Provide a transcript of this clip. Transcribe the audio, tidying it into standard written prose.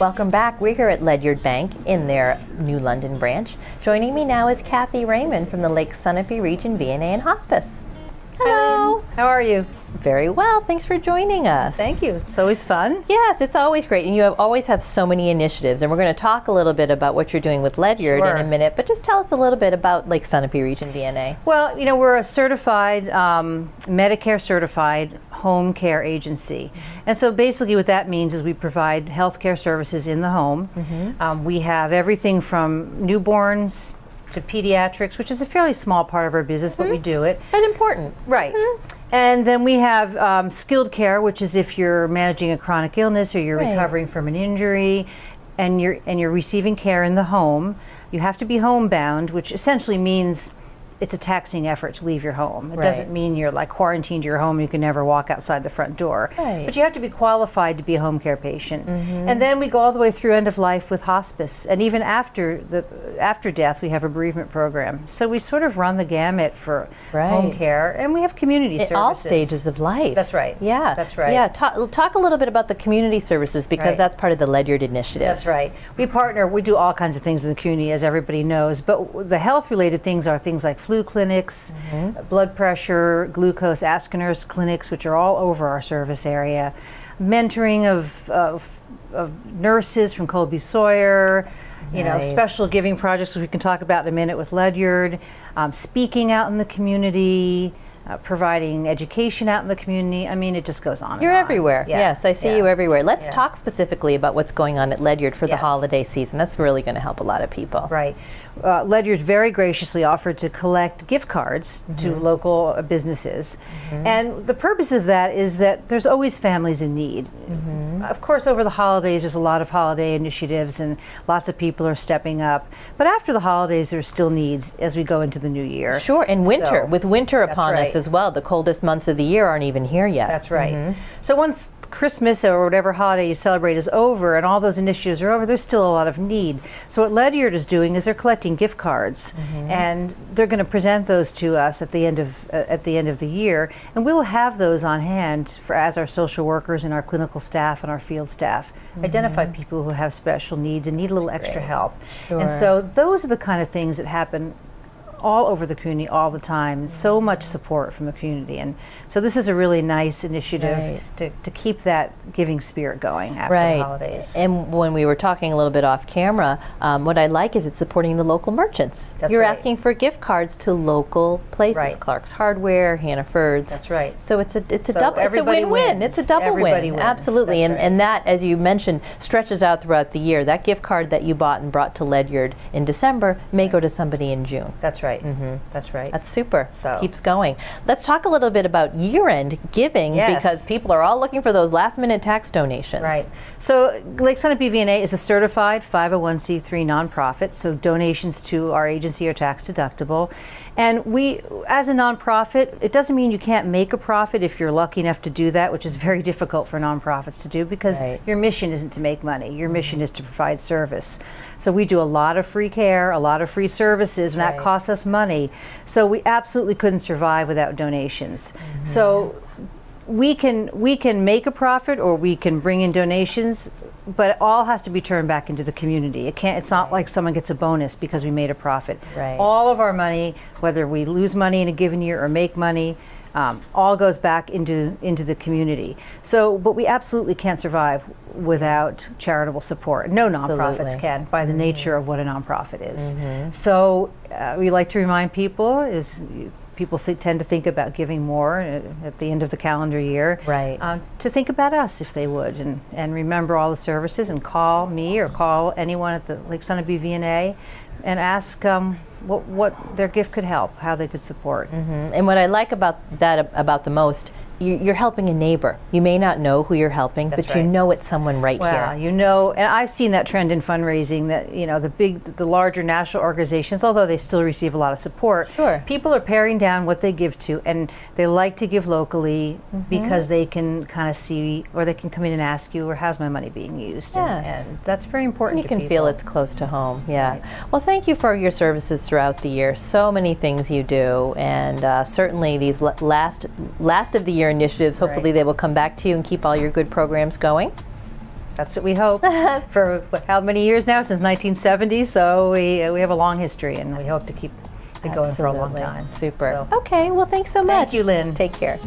Welcome back. We're here at Ledyard Bank in their New London branch. Joining me now is Cathy Raymond from the Lake Sunapee Region VNA and Hospice. Hello. How are you? Very well. Thanks for joining us. Thank you. It's always fun. Yes, it's always great. And you always have so many initiatives. And we're going to talk a little bit about what you're doing with Ledyard in a minute. But just tell us a little bit about Lake Sunapee Region VNA. Well, you know, we're a certified, Medicare certified home care agency. And so basically what that means is we provide health care services in the home. We have everything from newborns to pediatrics, which is a fairly small part of our business, but we do it. But important. Right. And then we have skilled care, which is if you're managing a chronic illness or you're recovering from an injury and you're receiving care in the home. You have to be homebound, which essentially means it's a taxing effort to leave your home. It doesn't mean you're like quarantined to your home and you can never walk outside the front door. But you have to be qualified to be a home care patient. And then we go all the way through end of life with hospice. And even after death, we have a bereavement program. So we sort of run the gamut for home care, and we have community services. All stages of life. That's right. Yeah. That's right. Yeah. Talk a little bit about the community services, because that's part of the Ledyard initiative. That's right. We partner, we do all kinds of things in the community, as everybody knows, but the health related things are things like flu clinics, blood pressure, glucose, ask a nurse clinics, which are all over our service area, mentoring of nurses from Colby Sawyer, you know, special giving projects, which we can talk about in a minute with Ledyard, speaking out in the community, providing education out in the community. I mean, it just goes on. You're and on. everywhere. Yeah. Yes, I see you everywhere. Let's talk specifically about what's going on at Ledyard for the holiday season. That's really going to help a lot of people. Right. Ledyard very graciously offered to collect gift cards to local businesses. And the purpose of that is that there's always families in need. Of course, over the holidays, there's a lot of holiday initiatives and lots of people are stepping up. But after the holidays, there's still needs as we go into the new year. Sure, and winter, with winter upon us as well. The coldest months of the year aren't even here yet. That's right. So once Christmas or whatever holiday you celebrate is over and all those initiatives are over, there's still a lot of need. So what Ledyard is doing is they're collecting gift cards, and they're going to present those to us at the end of the year, and we'll have those on hand for as our social workers and our clinical staff and our field staff identify people who have special needs and need a little extra help. And so those are the kind of things that happen all over the community all the time. So much support from the community, and so this is a really nice initiative to keep that giving spirit going after the holidays. And when we were talking a little bit off camera, what I like is it's supporting the local merchants. You're asking for gift cards to local places, Clark's Hardware, Hannaford's. That's right. So it's a double. It's a win-win. It's a double win. Absolutely. And that, as you mentioned, stretches out throughout the year. That gift card that you bought and brought to Ledyard in December may go to somebody in June. That's right. That's right. That's super. So keeps going. Let's talk a little bit about year-end giving, because people are all looking for those last-minute tax donations. Right. So Lake Sunapee VNA is a certified 501c3 nonprofit, so donations to our agency are tax deductible. And we, as a nonprofit, it doesn't mean you can't make a profit if you're lucky enough to do that, which is very difficult for nonprofits to do, because your mission isn't to make money. Your mission is to provide service. So we do a lot of free care, a lot of free services, and that costs us money. So we absolutely couldn't survive without donations. So we can make a profit or we can bring in donations, but it all has to be turned back into the community. It's not like someone gets a bonus because we made a profit. All of our money, whether we lose money in a given year or make money, all goes back into the community. So, but we absolutely can't survive without charitable support. No nonprofits can, by the nature of what a nonprofit is. So we like to remind people people tend to think about giving more at the end of the calendar year. To think about us, if they would, and remember all the services, and call me or call anyone at the Lake Sunapee VNA and ask what their gift could help, how they could support. And what I like about that about the most, you're helping a neighbor. You may not know who you're helping, but you know it's someone right here. You know, and I've seen that trend in fundraising, that, you know, the larger national organizations, although they still receive a lot of support, people are paring down what they give to, and they like to give locally because they can kind of see, or they can come in and ask you, or how's my money being used? And that's very important. And you can feel it's close to home. Well, thank you for your services throughout the year. So many things you do, and certainly these last of the year initiatives, hopefully they will come back to you and keep all your good programs going. That's what we hope. For how many years now? Since 1970. So we have a long history, and we hope to keep it going for a long time. Super. So. Okay, well, thanks so much. Thank you, Lynn. Take care.